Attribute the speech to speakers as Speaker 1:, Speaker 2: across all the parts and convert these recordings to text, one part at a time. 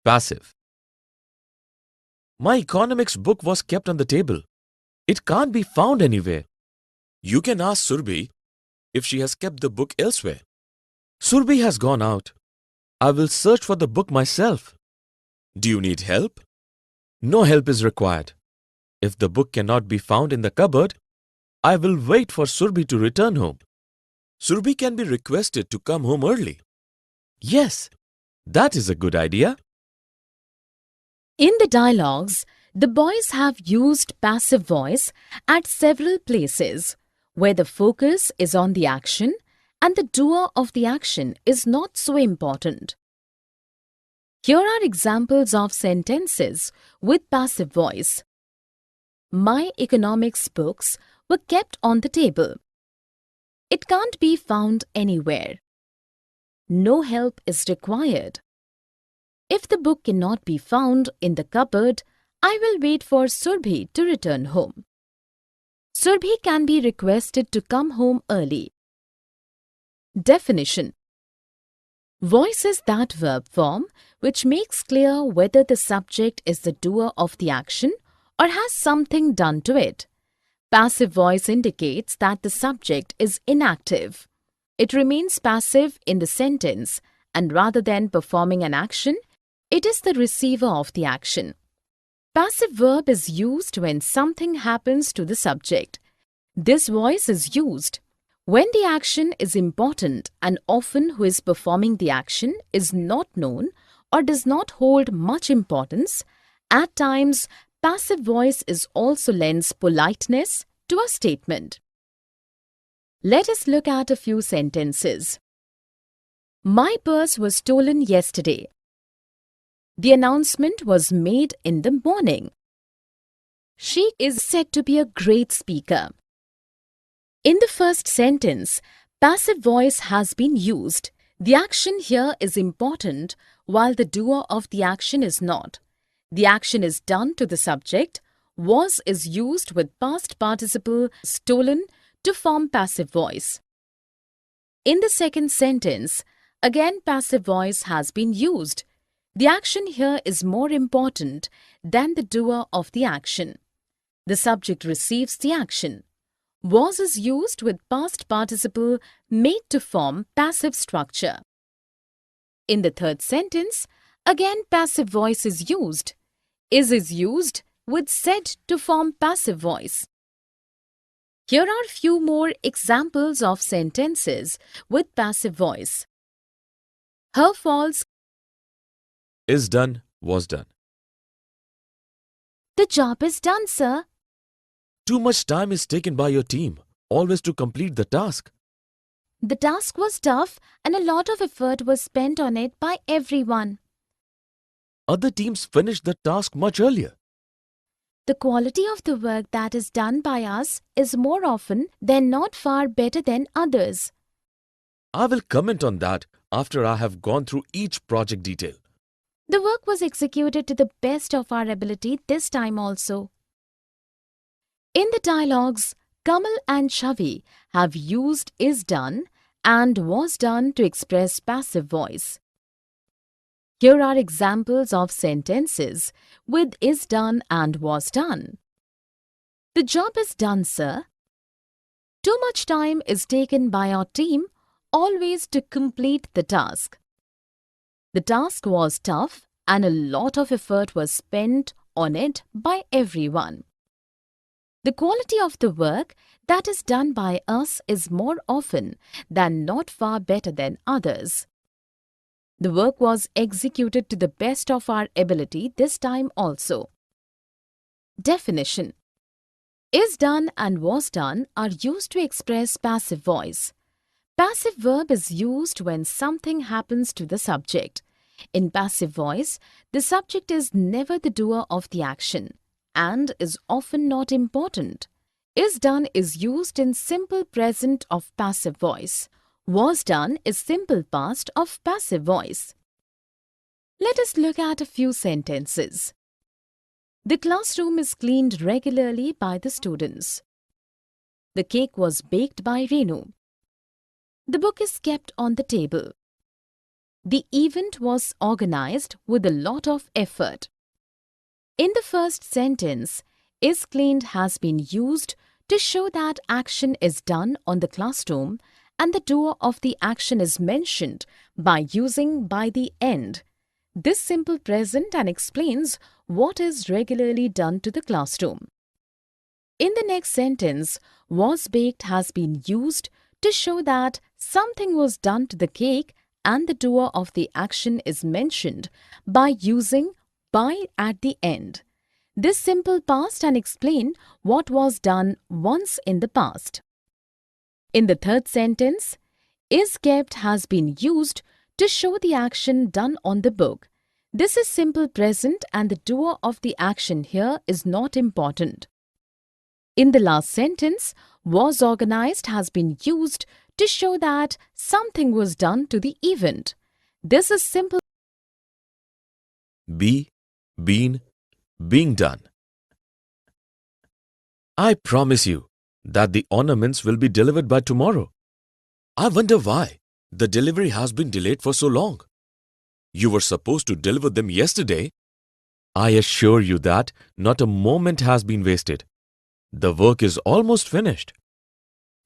Speaker 1: Passive. My economics book was kept on the table. It can't be found anywhere. You can ask Surbhi if she has kept the book elsewhere. Surbhi has gone out. I will search for the book myself. Do you need help? No help is required. If the book cannot be found in the cupboard, I will wait for Surbhi to return home. Surbhi can be requested to come home early. Yes, that is a good idea.
Speaker 2: In the dialogues, the boys have used passive voice at several places where the focus is on the action and the doer of the action is not so important. Here are examples of sentences with passive voice. My economics books were kept on the table. It can't be found anywhere. No help is required. If the book cannot be found in the cupboard, I will wait for Surbhi to return home. Surbhi can be requested to come home early. Definition. Voice is that verb form which makes clear whether the subject is the doer of the action or has something done to it. Passive voice indicates that the subject is inactive. It remains passive in the sentence, and rather than performing an action, it is the receiver of the action. Passive verb is used when something happens to the subject. This voice is used when the action is important and often who is performing the action is not known or does not hold much importance. At times, passive voice is also lends politeness to a statement. Let us look at a few sentences. My purse was stolen yesterday. The announcement was made in the morning. She is said to be a great speaker. In the first sentence, passive voice has been used. The action here is important while the doer of the action is not. The action is done to the subject. Was is used with past participle stolen to form passive voice. In the second sentence, again passive voice has been used. The action here is more important than the doer of the action. The subject receives the action. Was is used with past participle made to form passive structure. In the third sentence, again passive voice is used. Is used with said to form passive voice. Here are few more examples of sentences with passive voice. Her falls.
Speaker 1: Is done, was done.
Speaker 2: The job is done, sir.
Speaker 1: Too much time is taken by your team, always to complete the task.
Speaker 2: The task was tough and a lot of effort was spent on it by everyone.
Speaker 1: Other teams finished the task much earlier.
Speaker 2: The quality of the work that is done by us is more often than not far better than others.
Speaker 1: I will comment on that after I have gone through each project detail.
Speaker 2: The work was executed to the best of our ability this time also. In the dialogues, Kamal and Shavi have used is done and was done to express passive voice. Here are examples of sentences with is done and was done. The job is done, sir. Too much time is taken by our team always to complete the task. The task was tough and a lot of effort was spent on it by everyone. The quality of the work that is done by us is more often than not far better than others. The work was executed to the best of our ability this time also. Definition. Is done and was done are used to express passive voice. Passive verb is used when something happens to the subject. In passive voice, the subject is never the doer of the action and is often not important. Is done is used in simple present of passive voice. Was done is simple past of passive voice. Let us look at a few sentences. The classroom is cleaned regularly by the students. The cake was baked by Renu. The book is kept on the table. The event was organized with a lot of effort. In the first sentence, is cleaned has been used to show that action is done on the classroom and the doer of the action is mentioned by using by the end. This simple present and explains what is regularly done to the classroom. In the next sentence, was baked has been used to show that something was done to the cake and the doer of the action is mentioned by using by at the end. This simple past and explain what was done once in the past. In the third sentence, is kept has been used to show the action done on the book. This is simple present and the doer of the action here is not important. In the last sentence, was organized has been used to show that something was done to the event. This is simple.
Speaker 1: Be, been, being done. I promise you that the ornaments will be delivered by tomorrow. I wonder why the delivery has been delayed for so long. You were supposed to deliver them yesterday. I assure you that not a moment has been wasted. The work is almost finished.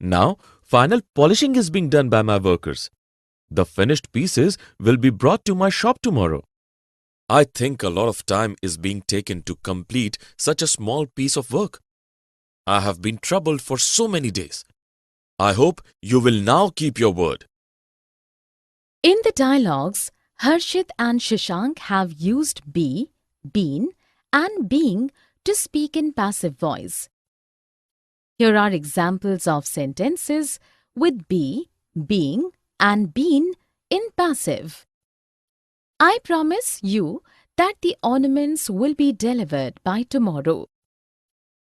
Speaker 1: Now, final polishing is being done by my workers. The finished pieces will be brought to my shop tomorrow. I think a lot of time is being taken to complete such a small piece of work. I have been troubled for so many days. I hope you will now keep your word.
Speaker 2: In the dialogues, Harshit and Shashank have used be, been, and being to speak in passive voice. Here are examples of sentences with be, being, and been in passive. I promise you that the ornaments will be delivered by tomorrow.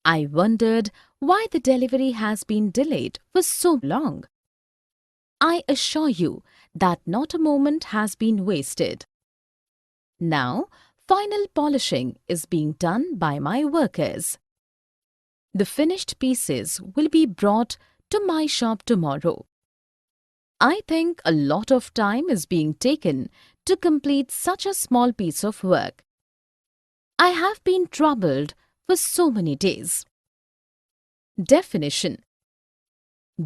Speaker 2: I wondered why the delivery has been delayed for so long. I assure you that not a moment has been wasted. Now, final polishing is being done by my workers. The finished pieces will be brought to my shop tomorrow. I think a lot of time is being taken to complete such a small piece of work. I have been troubled for so many days. Definition: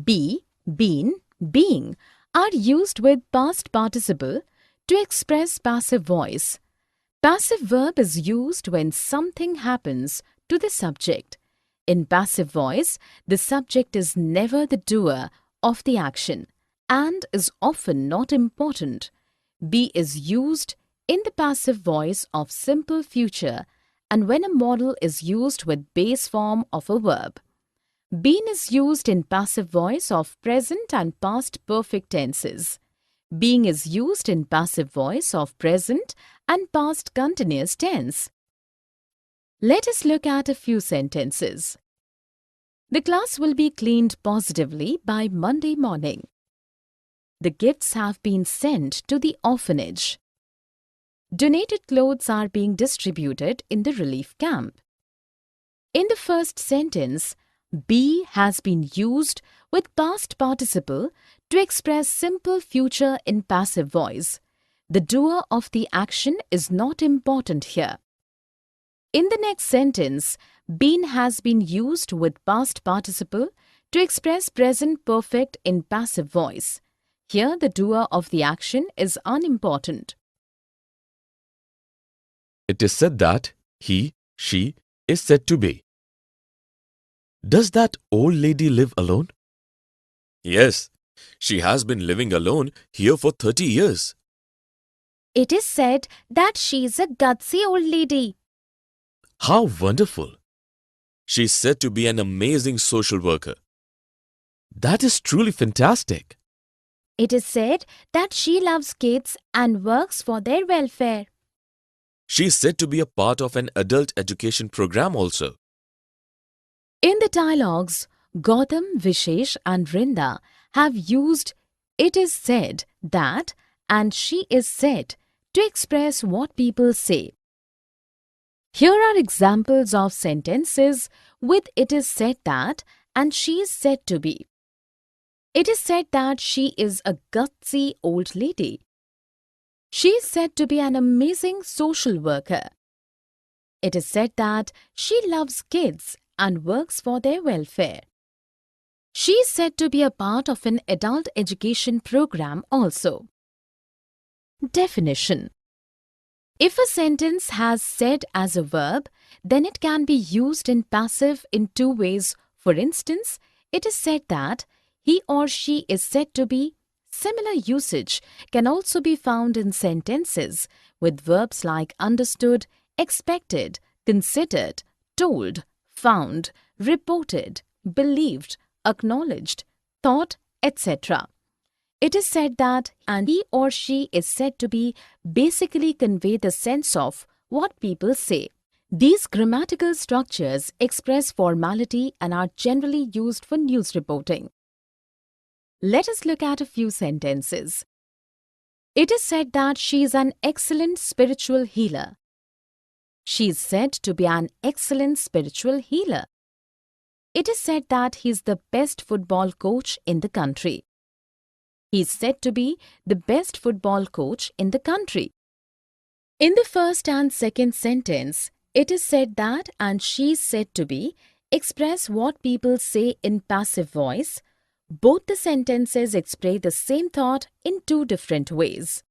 Speaker 2: be, been, being are used with past participle to express passive voice. Passive verb is used when something happens to the subject. In passive voice, the subject is never the doer of the action and is often not important. Be is used in the passive voice of simple future and when a modal is used with base form of a verb. Been is used in passive voice of present and past perfect tenses. Being is used in passive voice of present and past continuous tense. Let us look at a few sentences. The class will be cleaned positively by Monday morning. The gifts have been sent to the orphanage. Donated clothes are being distributed in the relief camp. In the first sentence, be has been used with past participle to express simple future in passive voice. The doer of the action is not important here. In the next sentence, been has been used with past participle to express present perfect in passive voice. Here the doer of the action is unimportant.
Speaker 1: It is said that he, she is said to be. Does that old lady live alone? Yes, she has been living alone here for 30 years.
Speaker 2: It is said that she is a gutsy old lady.
Speaker 1: How wonderful! She is said to be an amazing social worker. That is truly fantastic.
Speaker 2: It is said that she loves kids and works for their welfare.
Speaker 1: She is said to be a part of an adult education program also.
Speaker 2: In the dialogues, Gautam, Vishesh and Rinda have used it is said that and she is said to express what people say. Here are examples of sentences with it is said that and she is said to be. It is said that she is a gutsy old lady. She is said to be an amazing social worker. It is said that she loves kids and works for their welfare. She is said to be a part of an adult education program also. Definition: if a sentence has said as a verb, then it can be used in passive in two ways. For instance, it is said that he or she is said to be. Similar usage can also be found in sentences with verbs like understood, expected, considered, told, found, reported, believed, acknowledged, thought, etc. It is said that and he or she is said to be basically convey the sense of what people say. These grammatical structures express formality and are generally used for news reporting. Let us look at a few sentences. It is said that she is an excellent spiritual healer. She is said to be an excellent spiritual healer. It is said that he is the best football coach in the country. He is said to be the best football coach in the country. In the first and second sentence, it is said that and she is said to be express what people say in passive voice. Both the sentences express the same thought in two different ways.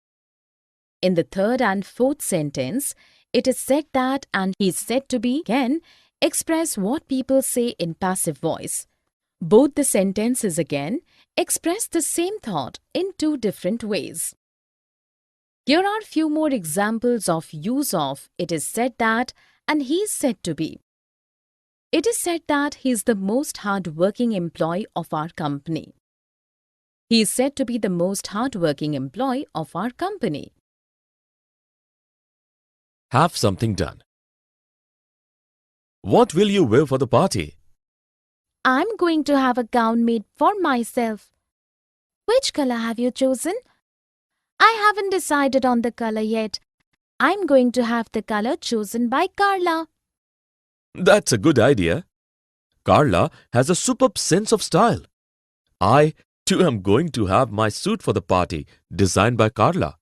Speaker 2: In the third and fourth sentence, it is said that and he is said to be again express what people say in passive voice. Both the sentences again express the same thought in two different ways. Here are few more examples of use of it is said that and he is said to be. It is said that he is the most hard-working employee of our company. He is said to be the most hard-working employee of our company.
Speaker 1: Have something done. What will you wear for the party?
Speaker 2: I'm going to have a gown made for myself. Which color have you chosen? I haven't decided on the color yet. I'm going to have the color chosen by Carla.
Speaker 1: That's a good idea. Carla has a superb sense of style. I, too, am going to have my suit for the party, designed by Carla.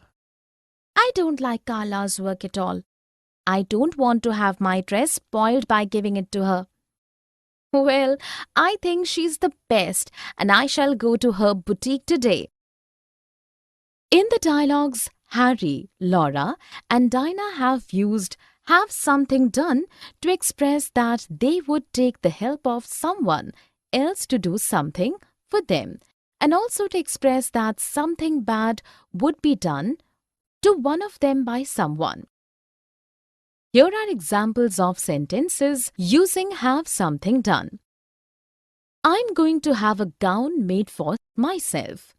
Speaker 2: I don't like Carla's work at all. I don't want to have my dress spoiled by giving it to her. Well, I think she's the best and I shall go to her boutique today. In the dialogues, Harry, Laura and Dinah have used have something done to express that they would take the help of someone else to do something for them, and also to express that something bad would be done to one of them by someone. Here are examples of sentences using have something done. I'm going to have a gown made for myself.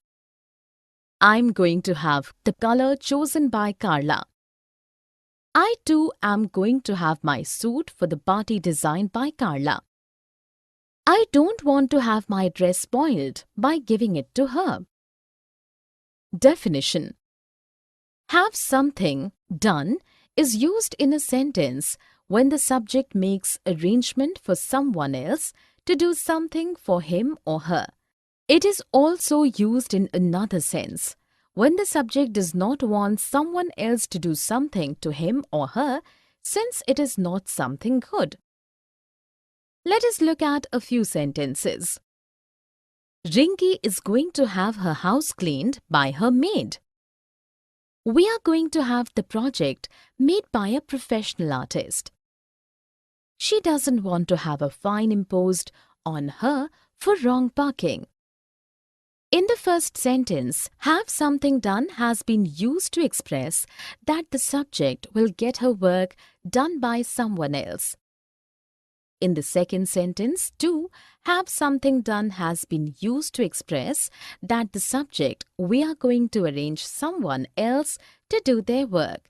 Speaker 2: I'm going to have the color chosen by Carla. I too am going to have my suit for the party designed by Carla. I don't want to have my dress spoiled by giving it to her. Definition: have something done is used in a sentence when the subject makes arrangement for someone else to do something for him or her. It is also used in another sense when the subject does not want someone else to do something to him or her, since it is not something good. Let us look at a few sentences. Rinki is going to have her house cleaned by her maid. We are going to have the project made by a professional artist. She doesn't want to have a fine imposed on her for wrong parking. In the first sentence, have something done has been used to express that the subject will get her work done by someone else. In the second sentence, too, have something done has been used to express that the subject we are going to arrange someone else to do their work.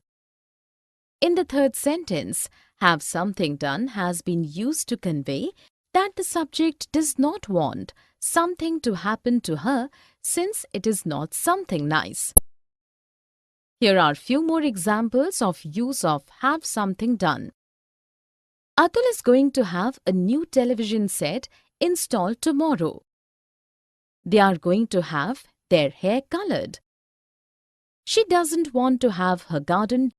Speaker 2: In the third sentence, have something done has been used to convey that the subject does not want something to happen to her since it is not something nice. Here are few more examples of use of have something done. Atul is going to have a new television set installed tomorrow. They are going to have their hair colored. She doesn't want to have her garden